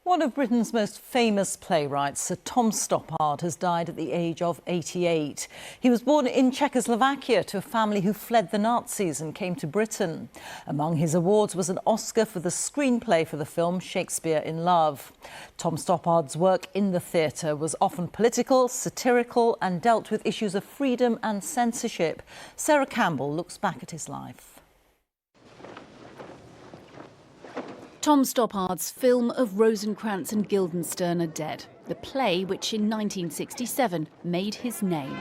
One of Britain's most famous playwrights, Sir Tom Stoppard, has died at the age of 88. He was born in Czechoslovakia to a family who fled the Nazis and came to Britain. Among his awards was an Oscar for the screenplay for the film Shakespeare in Love. Tom Stoppard's work in the theatre was often political, satirical and dealt with issues of freedom and censorship. Sarah Campbell looks back at his life. Tom Stoppard's film of Rosencrantz and Guildenstern Are Dead, the play which in 1967 made his name.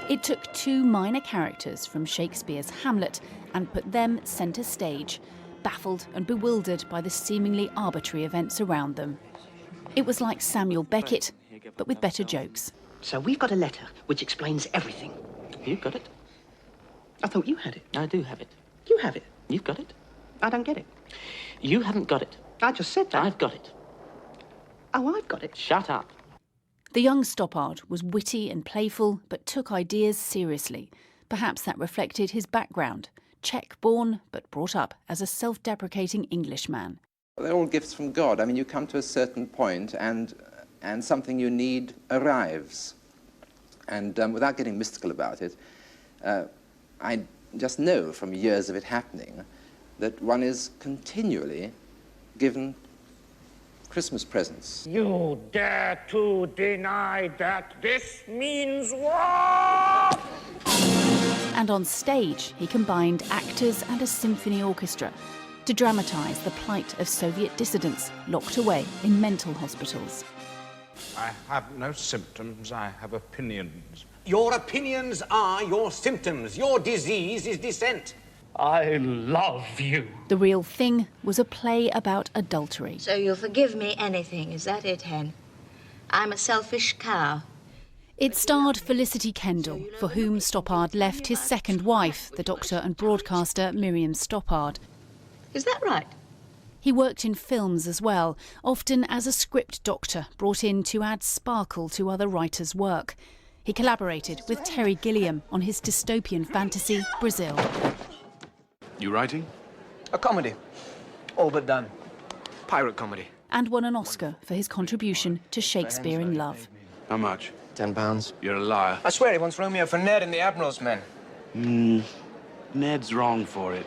It took two minor characters from Shakespeare's Hamlet and put them centre stage, baffled and bewildered by the seemingly arbitrary events around them. It was like Samuel Beckett, but with better jokes. So we've got a letter which explains everything. You've got it. I thought you had it. I do have it. You have it. You've got it. I don't get it. You haven't got it. I just said that. I've got it. Oh, I've got it. Shut up. The young Stoppard was witty and playful, but took ideas seriously. Perhaps that reflected his background, Czech-born, but brought up as a self-deprecating Englishman. They're all gifts from God. I mean, you come to a certain point and something you need arrives. And without getting mystical about it, I just know from years of it happening that one is continually given Christmas presents. You dare to deny that this means war? And on stage, he combined actors and a symphony orchestra to dramatise the plight of Soviet dissidents locked away in mental hospitals. I have no symptoms, I have opinions. Your opinions are your symptoms. Your disease is dissent. I love you. The real thing was a play about adultery. So you'll forgive me anything, is that it, Hen? I'm a selfish cow. It starred Felicity Kendall, for whom Stoppard left his second wife, the doctor and broadcaster Miriam Stoppard. Is that right? He worked in films as well, often as a script doctor brought in to add sparkle to other writers' work. He collaborated with Terry Gilliam on his dystopian fantasy, Brazil. You writing? A comedy. All but done. Pirate comedy. And won an Oscar for his contribution to Shakespeare in Love. How much? £10. You're a liar. I swear he wants Romeo for Ned and the Admiral's men. Ned's wrong for it.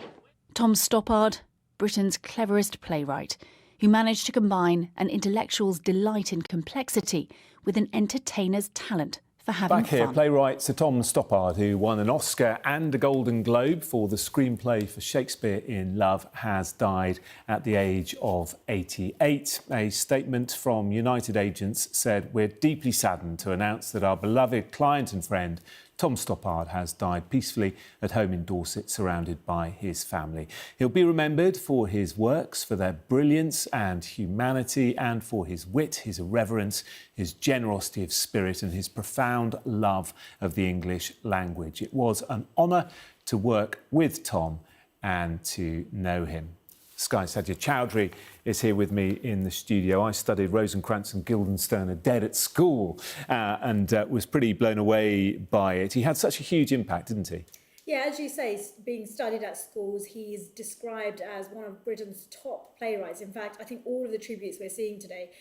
Tom Stoppard, Britain's cleverest playwright, who managed to combine an intellectual's delight in complexity with an entertainer's talent for having Back here, fun. playwright Sir Tom Stoppard, who won an Oscar and a Golden Globe for the screenplay for Shakespeare in Love, has died at the age of 88. A statement from United Agents said, "We're deeply saddened to announce that our beloved client and friend Tom Stoppard has died peacefully at home in Dorset, surrounded by his family. He'll be remembered for his works, for their brilliance and humanity, and for his wit, his irreverence, his generosity of spirit and his profound love of the English language. It was an honour to work with Tom and to know him." Sky Sadia Chowdhury is here with me in the studio. I studied Rosencrantz and Guildenstern Are Dead at school and was pretty blown away by it. He had such a huge impact, didn't he? Yeah, as you say, being studied at schools, he's described as one of Britain's top playwrights. In fact, I think all of the tributes we're seeing today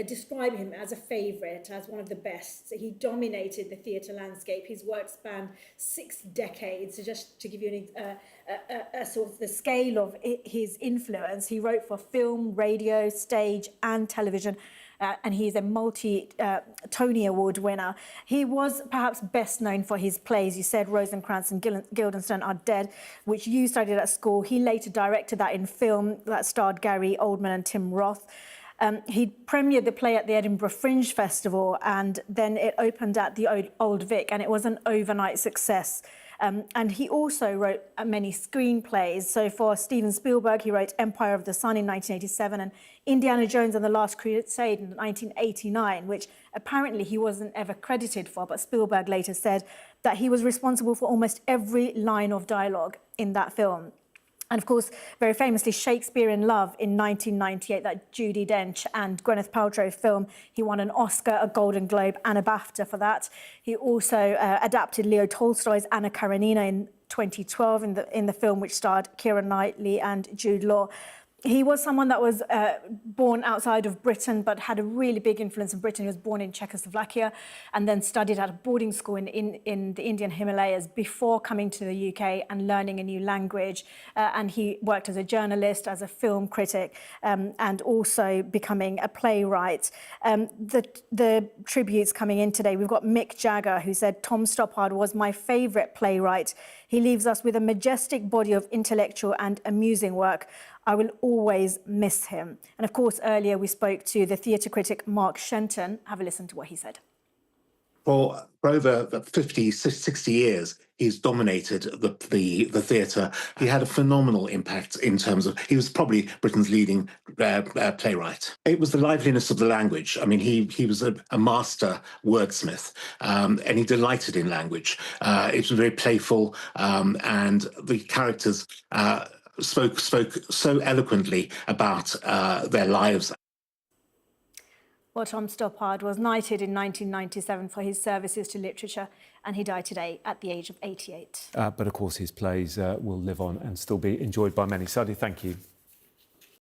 describe him as a favourite, as one of the best. He dominated the theatre landscape. His work spanned 6 decades. So just to give you a sort of the scale of his influence, he wrote for film, radio, stage and television. And he's a multi-Tony Award winner. He was perhaps best known for his plays. You said Rosencrantz and Guildenstern Are Dead, which you studied at school. He later directed that in film that starred Gary Oldman and Tim Roth. He premiered the play at the Edinburgh Fringe Festival, and then it opened at the Old Vic, and it was an overnight success. And he also wrote many screenplays. So for Steven Spielberg, he wrote Empire of the Sun in 1987 and Indiana Jones and the Last Crusade in 1989, which apparently he wasn't ever credited for, but Spielberg later said that he was responsible for almost every line of dialogue in that film. And of course, very famously, Shakespeare in Love in 1998, that Judi Dench and Gwyneth Paltrow film. He won an Oscar, a Golden Globe and a BAFTA for that. He also adapted Leo Tolstoy's Anna Karenina in 2012 in the film which starred Keira Knightley and Jude Law. He was someone that was born outside of Britain, but had a really big influence in Britain. He was born in Czechoslovakia and then studied at a boarding school in the Indian Himalayas before coming to the UK and learning a new language. And he worked as a journalist, as a film critic, and also becoming a playwright. The tributes coming in today, we've got Mick Jagger, who said, "Tom Stoppard was my favourite playwright. He leaves us with a majestic body of intellectual and amusing work. I will always miss him." And of course, earlier we spoke to the theatre critic Mark Shenton. Have a listen to what he said. For over 50, 60 years, he's dominated the theatre. He had a phenomenal impact in terms of, he was probably Britain's leading playwright. It was the liveliness of the language. I mean, he was a master wordsmith, and he delighted in language. It was very playful, and the characters spoke so eloquently about their lives. Well, Tom Stoppard was knighted in 1997 for his services to literature, and he died today at the age of 88. But of course, his plays will live on and still be enjoyed by many. Sadie, thank you.